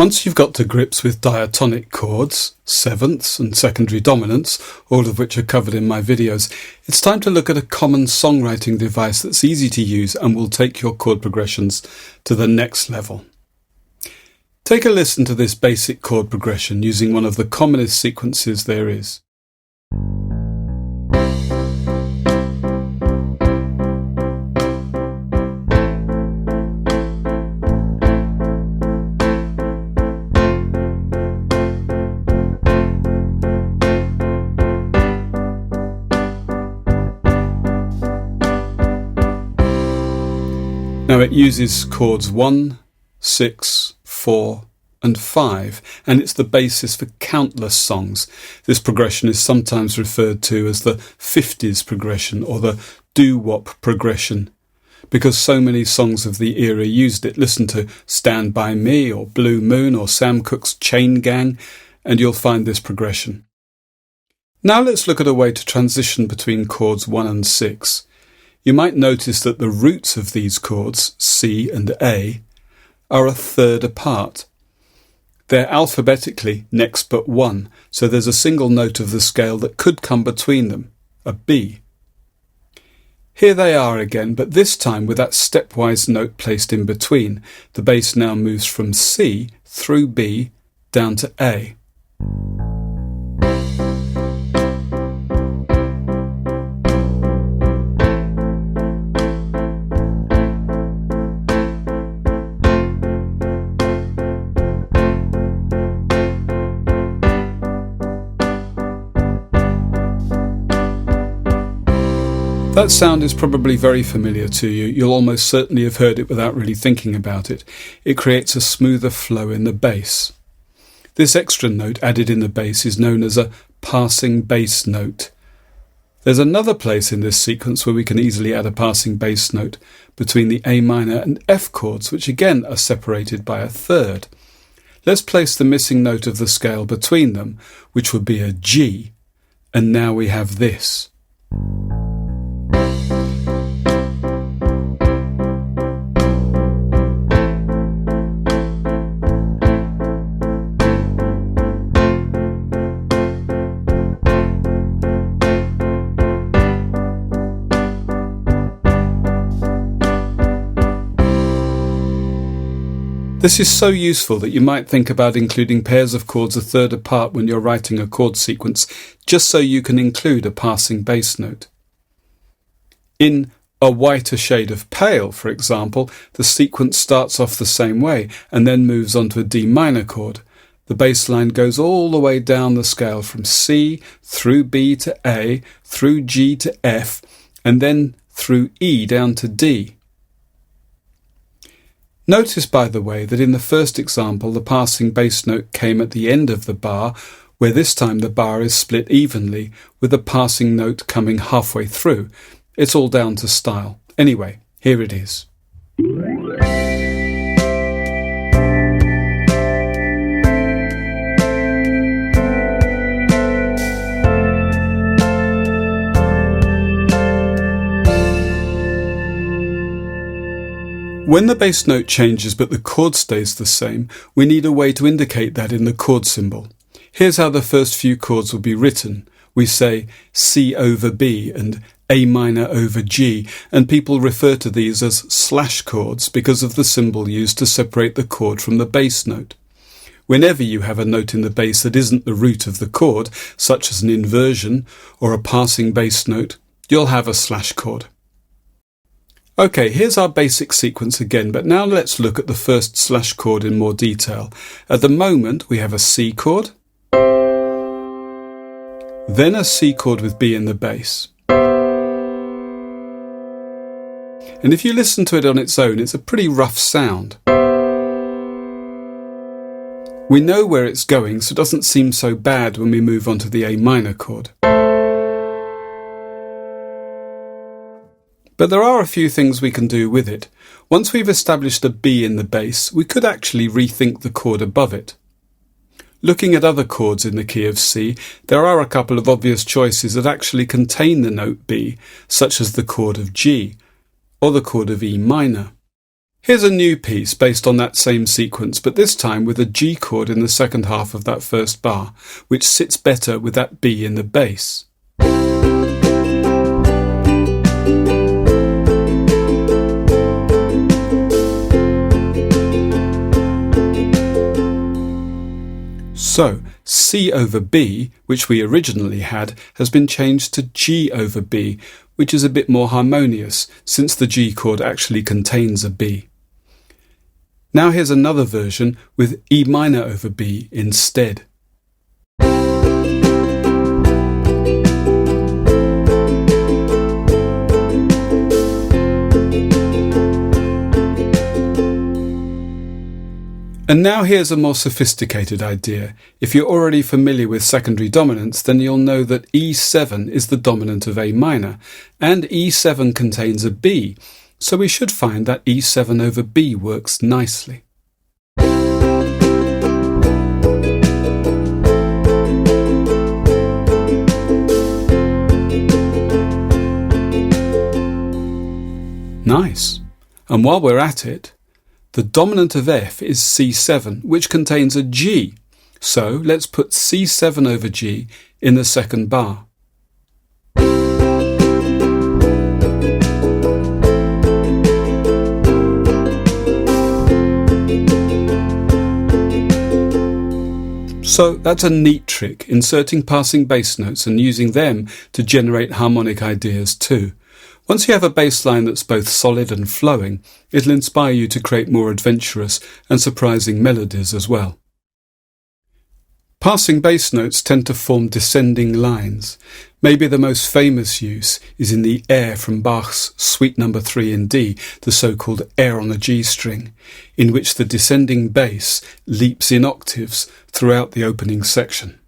Once you've got to grips with diatonic chords, sevenths and secondary dominants, all of which are covered in my videos, it's time to look at a common songwriting device that's easy to use and will take your chord progressions to the next level. Take a listen to this basic chord progression using one of the commonest sequences there is. Now it uses chords 1, 6, 4 and 5, and it's the basis for countless songs. This progression is sometimes referred to as the 50s progression or the doo-wop progression, because so many songs of the era used it. Listen to Stand By Me or Blue Moon or Sam Cooke's Chain Gang, and you'll find this progression. Now let's look at a way to transition between chords 1 and 6. You might notice that the roots of these chords, C and A, are a third apart. They're alphabetically next but one, so there's a single note of the scale that could come between them, a B. Here they are again, but this time with that stepwise note placed in between. The bass now moves from C through B down to A. That sound is probably very familiar to you. You'll almost certainly have heard it without really thinking about it. It creates a smoother flow in the bass. This extra note added in the bass is known as a passing bass note. There's another place in this sequence where we can easily add a passing bass note between the A minor and F chords, which again are separated by a third. Let's place the missing note of the scale between them, which would be a G, and now we have this. This is so useful that you might think about including pairs of chords a third apart when you're writing a chord sequence, just so you can include a passing bass note. In A Whiter Shade of Pale, for example, the sequence starts off the same way and then moves on to a D minor chord. The bass line goes all the way down the scale from C through B to A, through G to F, and then through E down to D. Notice, by the way, that in the first example the passing bass note came at the end of the bar, where this time the bar is split evenly, with the passing note coming halfway through. It's all down to style. Anyway, here it is. When the bass note changes but the chord stays the same, we need a way to indicate that in the chord symbol. Here's how the first few chords will be written. We say C over B and A minor over G, and people refer to these as slash chords because of the symbol used to separate the chord from the bass note. Whenever you have a note in the bass that isn't the root of the chord, such as an inversion or a passing bass note, you'll have a slash chord. Okay, here's our basic sequence again, but now let's look at the first slash chord in more detail. At the moment, we have a C chord, then a C chord with B in the bass. And if you listen to it on its own, it's a pretty rough sound. We know where it's going, so it doesn't seem so bad when we move on to the A minor chord. But there are a few things we can do with it. Once we've established a B in the bass, we could actually rethink the chord above it. Looking at other chords in the key of C, there are a couple of obvious choices that actually contain the note B, such as the chord of G, or the chord of E minor. Here's a new piece based on that same sequence, but this time with a G chord in the second half of that first bar, which sits better with that B in the bass. So, C over B, which we originally had, has been changed to G over B, which is a bit more harmonious, since the G chord actually contains a B. Now here's another version with E minor over B instead. And now here's a more sophisticated idea. If you're already familiar with secondary dominants, then you'll know that E7 is the dominant of A minor, and E7 contains a B, so we should find that E7 over B works nicely. Nice. And while we're at it, the dominant of F is C7, which contains a G. So let's put C7 over G in the second bar. So that's a neat trick, inserting passing bass notes and using them to generate harmonic ideas too. Once you have a bass line that's both solid and flowing, it'll inspire you to create more adventurous and surprising melodies as well. Passing bass notes tend to form descending lines. Maybe the most famous use is in the air from Bach's Suite No. 3 in D, the so-called air on a G string, in which the descending bass leaps in octaves throughout the opening section.